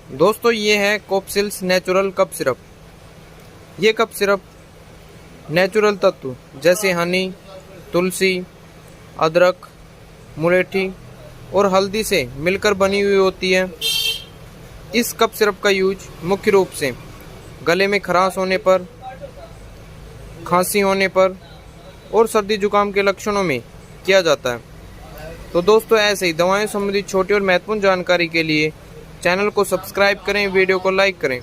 दोस्तों ये है कोपसिल्स नेचुरल कफ सिरप। ये कफ सिरप नेचुरल तत्व जैसे हनी, तुलसी, अदरक, मुलेठी और हल्दी से मिलकर बनी हुई होती है। इस कफ सिरप का यूज मुख्य रूप से गले में खराश होने पर, खांसी होने पर और सर्दी जुकाम के लक्षणों में किया जाता है। तो दोस्तों ऐसे ही दवाएं संबंधी छोटी और महत्वपूर्ण जानकारी के लिए चैनल को सब्सक्राइब करें, वीडियो को लाइक करें।